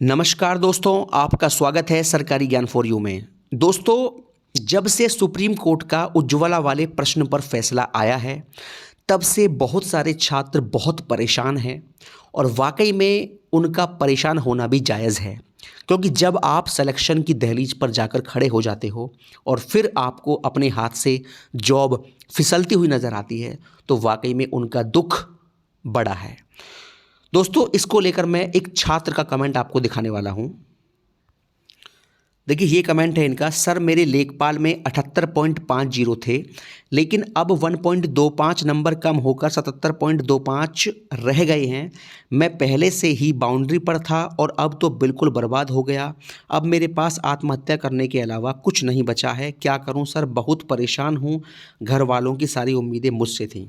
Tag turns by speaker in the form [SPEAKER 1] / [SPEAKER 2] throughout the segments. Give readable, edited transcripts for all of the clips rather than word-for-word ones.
[SPEAKER 1] नमस्कार दोस्तों, आपका स्वागत है सरकारी ज्ञान फॉर यू में। दोस्तों, जब से सुप्रीम कोर्ट का उज्ज्वला वाले प्रश्न पर फैसला आया है, तब से बहुत सारे छात्र बहुत परेशान हैं और वाकई में उनका परेशान होना भी जायज़ है। क्योंकि जब आप सिलेक्शन की दहलीज पर जाकर खड़े हो जाते हो और फिर आपको अपने हाथ से जॉब फिसलती हुई नज़र आती है, तो वाकई में उनका दुख बड़ा है। दोस्तों, इसको लेकर मैं एक छात्र का कमेंट आपको दिखाने वाला हूं। देखिए, ये कमेंट है इनका। सर, मेरे लेखपाल में 78.50 थे, लेकिन अब 1.25 नंबर कम होकर 77.25 रह गए हैं। मैं पहले से ही बाउंड्री पर था और अब तो बिल्कुल बर्बाद हो गया। अब मेरे पास आत्महत्या करने के अलावा कुछ नहीं बचा है। क्या करूं सर? बहुत परेशान हूं। घर वालों की सारी उम्मीदें मुझसे थीं।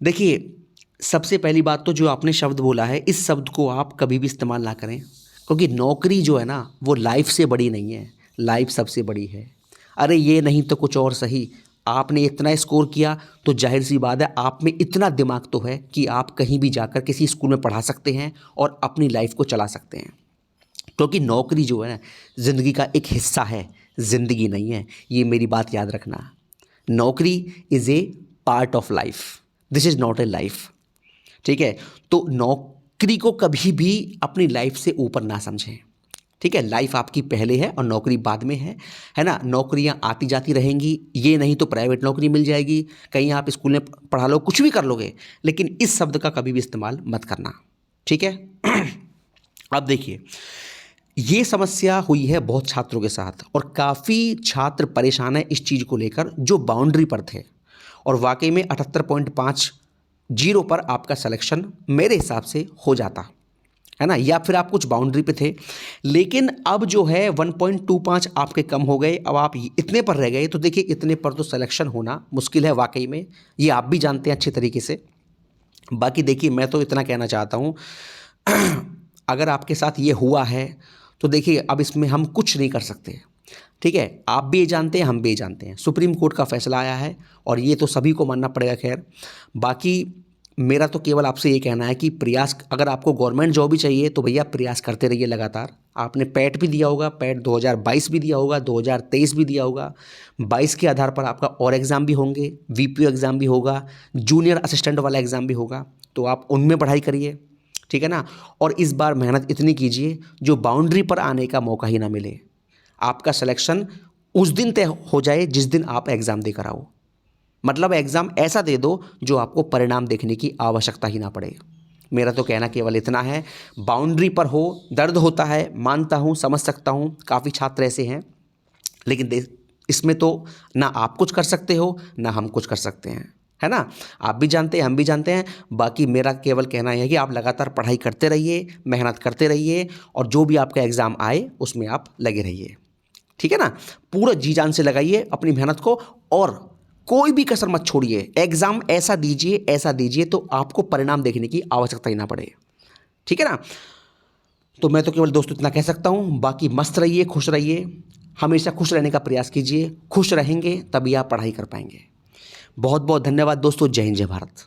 [SPEAKER 1] देखिए, सबसे पहली बात तो जो आपने शब्द बोला है, इस शब्द को आप कभी भी इस्तेमाल ना करें, क्योंकि नौकरी जो है ना, वो लाइफ से बड़ी नहीं है, लाइफ सबसे बड़ी है। अरे ये नहीं तो कुछ और सही, आपने इतना स्कोर किया तो जाहिर सी बात है आप में इतना दिमाग तो है कि आप कहीं भी जाकर किसी स्कूल में पढ़ा सकते हैं और अपनी लाइफ को चला सकते हैं। क्योंकि नौकरी जो है ना, ज़िंदगी का एक हिस्सा है, ज़िंदगी नहीं है। ये मेरी बात याद रखना। नौकरी is a part of life, this is not a life. ठीक है? तो नौकरी को कभी भी अपनी लाइफ से ऊपर ना समझें। ठीक है? लाइफ आपकी पहले है और नौकरी बाद में है ना? नौकरियां आती जाती रहेंगी। ये नहीं तो प्राइवेट नौकरी मिल जाएगी, कहीं आप स्कूल में पढ़ा लो, कुछ भी कर लोगे, लेकिन इस शब्द का कभी भी इस्तेमाल मत करना। ठीक है? अब देखिए, ये समस्या हुई है बहुत छात्रों के साथ और काफ़ी छात्र परेशान है इस चीज़ को लेकर जो बाउंड्री पर थे। और वाकई में 78.50 पर आपका सिलेक्शन मेरे हिसाब से हो जाता है ना, या फिर आप कुछ बाउंड्री पे थे, लेकिन अब जो है 1.25 आपके कम हो गए, अब आप इतने पर रह गए। तो देखिए, इतने पर तो सिलेक्शन होना मुश्किल है वाकई में, ये आप भी जानते हैं अच्छे तरीके से। बाकी देखिए, मैं तो इतना कहना चाहता हूँ अगर आपके साथ ये हुआ है तो देखिए, अब इसमें हम कुछ नहीं कर सकते। ठीक है? आप भी ये जानते हैं, हम भी ये जानते हैं, सुप्रीम कोर्ट का फैसला आया है और ये तो सभी को मानना पड़ेगा। खैर, बाकी मेरा तो केवल आपसे ये कहना है कि प्रयास, अगर आपको गवर्नमेंट जॉब ही चाहिए तो भैया प्रयास करते रहिए लगातार। आपने पैट भी दिया होगा, पैट 2022 भी दिया होगा, 2023 भी दिया होगा। 22 के आधार पर आपका और एग्ज़ाम भी होंगे, वीपीओ एग्ज़ाम भी होगा, जूनियर असिस्टेंट वाला एग्ज़ाम भी होगा, तो आप उनमें पढ़ाई करिए। ठीक है ना? और इस बार मेहनत इतनी कीजिए जो बाउंड्री पर आने का मौका ही ना मिले। आपका सिलेक्शन उस दिन तय हो जाए जिस दिन आप एग्ज़ाम देकर आओ। मतलब एग्ज़ाम ऐसा दे दो जो आपको परिणाम देखने की आवश्यकता ही ना पड़े। मेरा तो कहना केवल इतना है, बाउंड्री पर हो, दर्द होता है, मानता हूँ, समझ सकता हूँ, काफ़ी छात्र ऐसे हैं, लेकिन इसमें तो ना आप कुछ कर सकते हो ना हम कुछ कर सकते हैं, है ना? आप भी जानते हैं, हम भी जानते हैं। बाकी मेरा केवल कहना है कि आप लगातार पढ़ाई करते रहिए, मेहनत करते रहिए और जो भी आपका एग्ज़ाम आए उसमें आप लगे रहिए। ठीक है ना? पूरा जी जान से लगाइए अपनी मेहनत को और कोई भी कसर मत छोड़िए। एग्ज़ाम ऐसा दीजिए तो आपको परिणाम देखने की आवश्यकता ही ना पड़े। ठीक है ना? तो मैं तो केवल दोस्तों इतना कह सकता हूँ। बाकी मस्त रहिए, खुश रहिए, हमेशा खुश रहने का प्रयास कीजिए। खुश रहेंगे तभी आप पढ़ाई कर पाएंगे। बहुत बहुत धन्यवाद दोस्तों। जय हिंद, जय भारत।